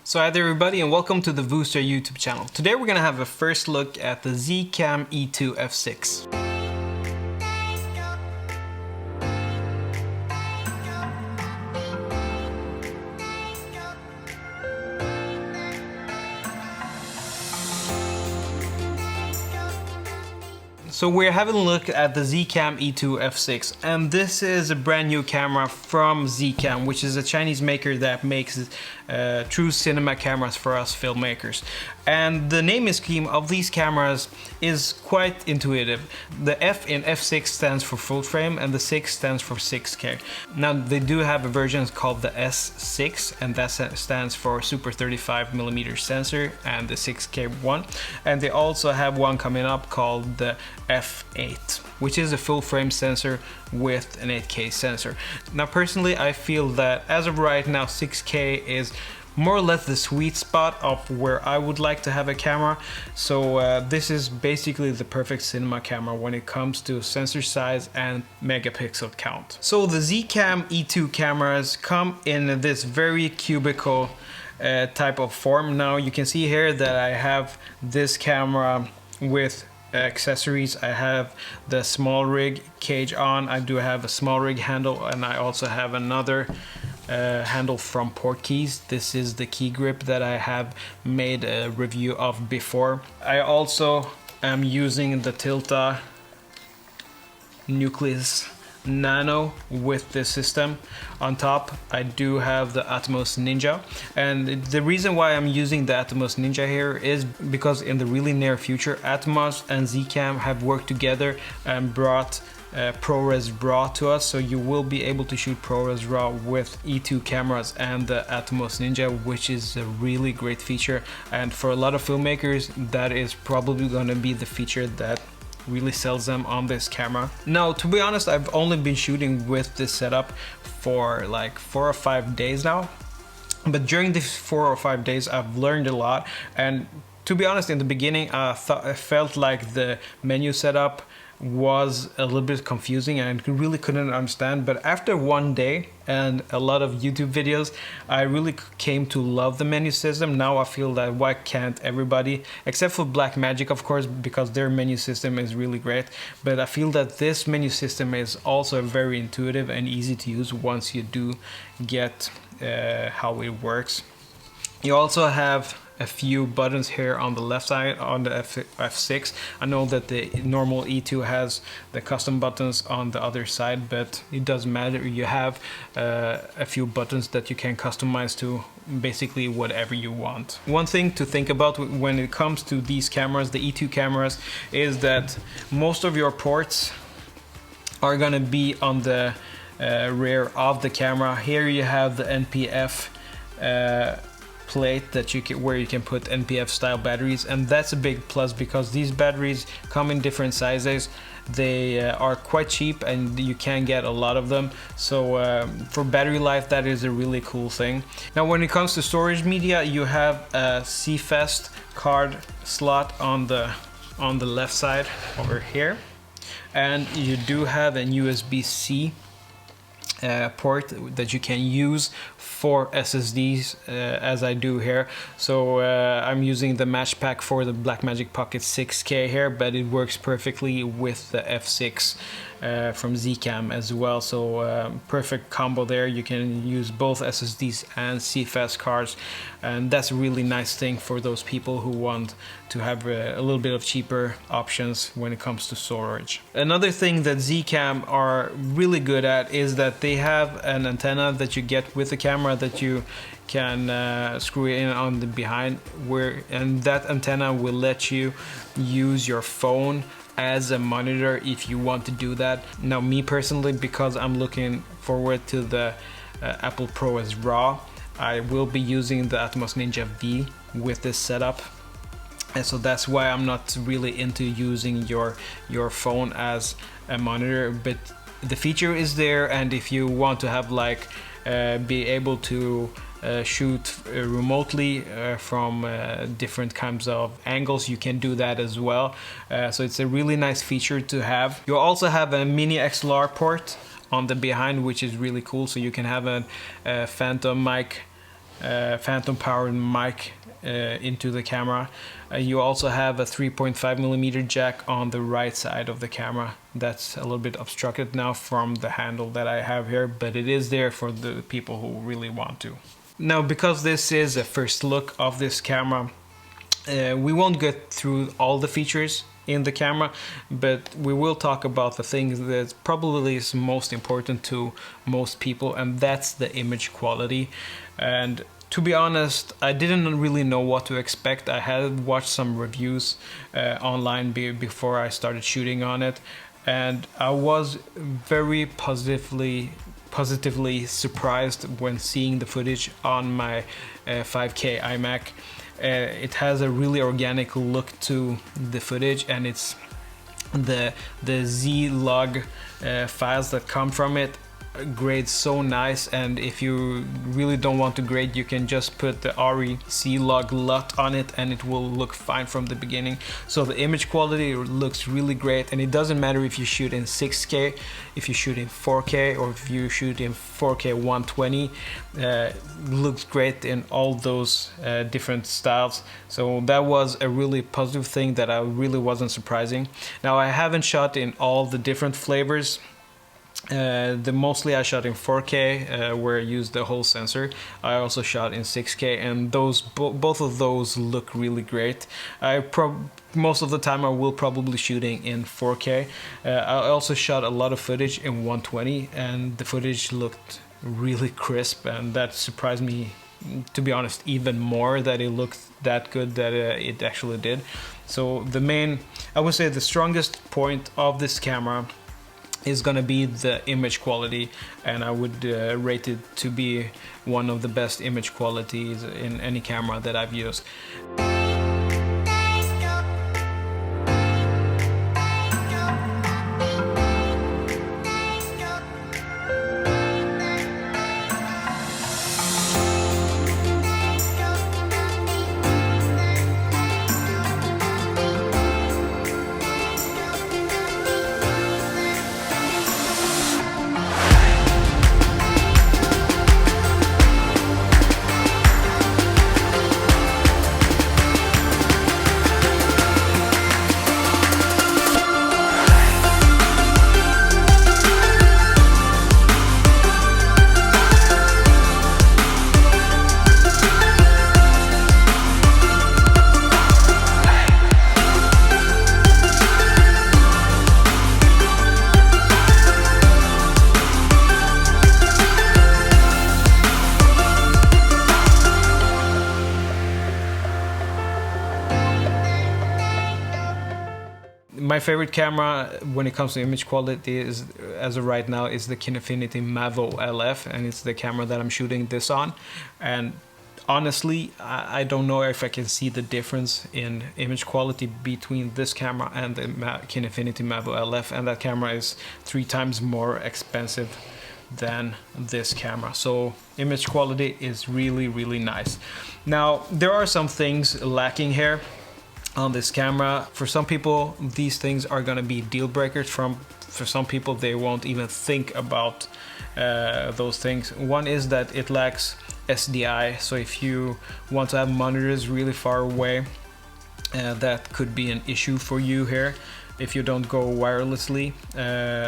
So hi there everybody and welcome to the Voosestore YouTube channel. Today we're going to have a first look at the Z-Cam E2-F6. So we're having a look at the Z-Cam E2-F6, and this is a brand new camera from Z-Cam, which is a Chinese maker that makes true cinema cameras for us filmmakers. And the naming scheme of these cameras is quite intuitive. The F in F6 stands for full frame and the 6 stands for 6K. Now they do have a version called the S6, and that stands for Super 35mm sensor, and the 6K one. And they also have one coming up called the F8, which is a full frame sensor with an 8K sensor. Now personally I feel that as of right now 6K is more or less the sweet spot of where I would like to have a camera. So this is basically the perfect cinema camera when it comes to sensor size and megapixel count. So the Z-Cam E2 cameras come in this very cubical type of form. Now you can see here that I have this camera with accessories. I have the small rig cage on, I do have a small rig handle, and I also have another handle from Portkeys. This is the key grip that I have made a review of before. I also am using the Tilta Nucleus Nano with this system. On top I do have the Atmos Ninja, and the reason why I'm using the Atmos Ninja here is because in the really near future Atmos and Z-Cam have worked together and brought ProRes RAW to us, so you will be able to shoot ProRes RAW with E2 cameras and the Atmos Ninja, which is a really great feature, and for a lot of filmmakers that is probably going to be the feature that really sells them on this camera. Now to be honest, I've only been shooting with this setup for like 4 or 5 days now, but during these 4 or 5 days I've learned a lot. And to be honest, in the beginning I felt like the menu setup was a little bit confusing and I really couldn't understand, but after one day and a lot of YouTube videos I really came to love the menu system. Now I feel that why can't everybody, except for Blackmagic of course, because their menu system is really great, but I feel that this menu system is also very intuitive and easy to use once you do get how it works. You also have a few buttons here on the left side on the F6. I know that the normal E2 has the custom buttons on the other side, but it doesn't matter. You have a few buttons that you can customize to basically whatever you want. One thing to think about when it comes to these cameras, the E2 cameras, is that most of your ports are gonna be on the rear of the camera. Here you have the NPF plate that where you can put NPF style batteries, and that's a big plus because these batteries come in different sizes. They are quite cheap and you can get a lot of them, so for battery life that is a really cool thing. Now when it comes to storage media, you have a CFest card slot on the left side over here, and you do have a USB-C port that you can use for SSDs as I do here. So I'm using the match pack for the Blackmagic Pocket 6K here, but it works perfectly with the F6 from Z-Cam as well. So perfect combo there. You can use both SSDs and CFS cards, and that's a really nice thing for those people who want to have a little bit of cheaper options when it comes to storage. Another thing that Z-Cam are really good at is that they have an antenna that you get with the camera that you can screw in on the behind, and that antenna will let you use your phone as a monitor if you want to do that. Now me personally, because I'm looking forward to the Apple ProRes RAW, I will be using the Atmos Ninja V with this setup, and so that's why I'm not really into using your phone as a monitor. But the feature is there, and if you want to have like be able to shoot remotely from different kinds of angles, you can do that as well. So it's a really nice feature to have. You also have a mini XLR port on the behind, which is really cool, so you can have a phantom mic phantom powered mic into the camera. You also have a 3.5mm jack on the right side of the camera. That's a little bit obstructed now from the handle that I have here, but it is there for the people who really want to. Now, because this is a first look of this camera, we won't get through all the features in the camera, but we will talk about the things that probably is most important to most people, and that's the image quality. And to be honest, I didn't really know what to expect. I had watched some reviews online before I started shooting on it, and I was very positively surprised when seeing the footage on my 5K iMac. It has a really organic look to the footage, and it's the Z-Log files that come from it grade so nice. And if you really don't want to grade, you can just put the Arri Z-Log LUT on it and it will look fine from the beginning. So the image quality looks really great, and it doesn't matter if you shoot in 6K, if you shoot in 4K, or if you shoot in 4K 120. Looks great in all those different styles. So that was a really positive thing that I really wasn't surprising. Now, I haven't shot in all the different flavors. Mostly I shot in 4K where I used the whole sensor. I also shot in 6K, and those both of those look really great. Most of the time I will probably shooting in 4K. I also shot a lot of footage in 120, and the footage looked really crisp, and that surprised me, to be honest, even more, that it looked that good that it actually did. So I would say the strongest point of this camera is gonna be the image quality, and I would rate it to be one of the best image qualities in any camera that I've used. My favorite camera when it comes to image quality is, as of right now, is the Kinefinity Mavo LF, and it's the camera that I'm shooting this on. And honestly, I don't know if I can see the difference in image quality between this camera and the Kinefinity Mavo LF, and that camera is 3 times more expensive than this camera. So image quality is really, really nice. Now, there are some things lacking here on this camera. For some people, these things are gonna be deal breakers. For some people, they won't even think about those things. One is that it lacks SDI, so if you want to have monitors really far away, that could be an issue for you here if you don't go wirelessly.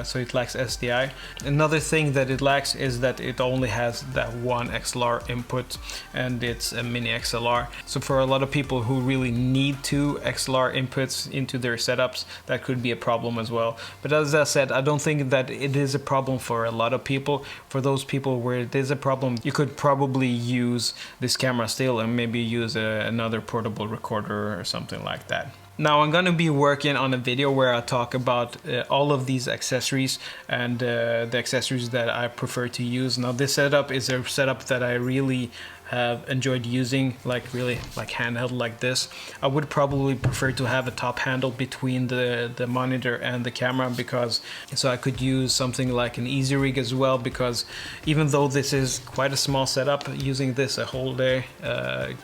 So it lacks SDI. Another thing that it lacks is that it only has that one XLR input, and it's a mini XLR. So for a lot of people who really need 2 XLR inputs into their setups, that could be a problem as well. But as I said, I don't think that it is a problem for a lot of people. For those people where it is a problem, you could probably use this camera still and maybe use another portable recorder or something like that. Now, I'm gonna be working on a video where I talk about all of these accessories and the accessories that I prefer to use. Now, this setup is a setup that I really have enjoyed using, like really like handheld like this. I would probably prefer to have a top handle between the monitor and the camera, because so I could use something like an easy rig as well, because even though this is quite a small setup, using this a whole day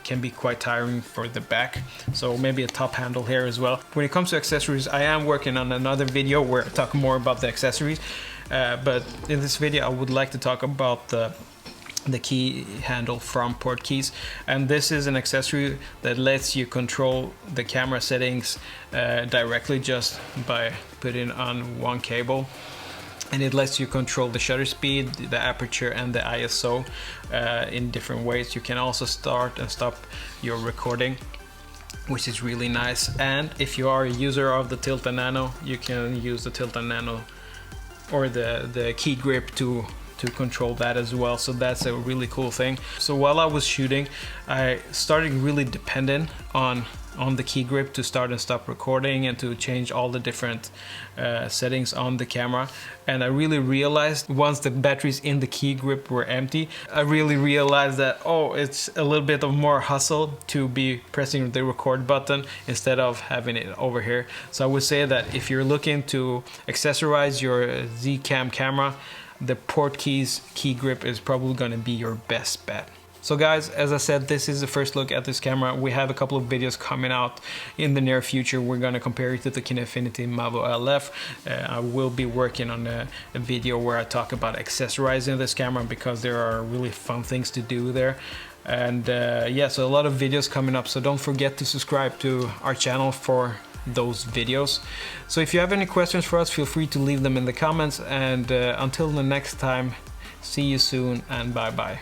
can be quite tiring for the back. So maybe a top handle here as well. When it comes to accessories, I am working on another video where I talk more about the accessories, but in this video I would like to talk about the the key handle from port keys, and this is an accessory that lets you control the camera settings directly just by putting on one cable, and it lets you control the shutter speed, the aperture, and the ISO in different ways. You can also start and stop your recording, which is really nice. And if you are a user of the Tilt and Nano, you can use the Tilt and Nano or the key grip to control that as well. So that's a really cool thing. So while I was shooting, I started really dependent on the key grip to start and stop recording and to change all the different settings on the camera. And I really realized once the batteries in the key grip were empty, I really realized that, oh, it's a little bit of more hustle to be pressing the record button instead of having it over here. So I would say that if you're looking to accessorize your Zcam camera, the port keys key grip is probably going to be your best bet. So guys, as I said, this is the first look at this camera. We have a couple of videos coming out in the near future. We're going to compare it to the Kinefinity Mavo LF. I will be working on a video where I talk about accessorizing this camera, because there are really fun things to do there. And yeah, so a lot of videos coming up, so don't forget to subscribe to our channel for those videos. So if you have any questions for us, feel free to leave them in the comments, and until the next time, see you soon and bye bye.